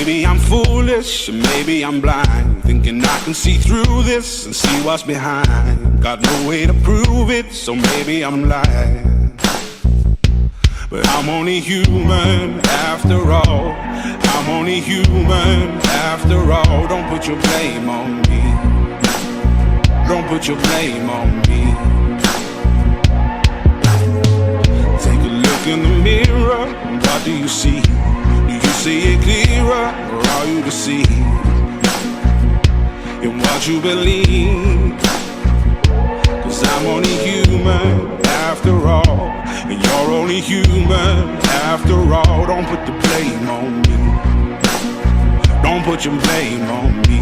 maybe I'm foolish, or maybe I'm blind, thinking I can see through this and see what's behind. Got no way to prove it, so maybe I'm lying. But I'm only human after all. I'm only human after all. Don't put your blame on me. Don't put your blame on me. Take a look in the mirror, what do you see? Do you see it clearer, or are you deceived in what you believe? 'Cause I'm only human after all, and you're only human after all. Don't put the blame on me. Don't put your blame on me.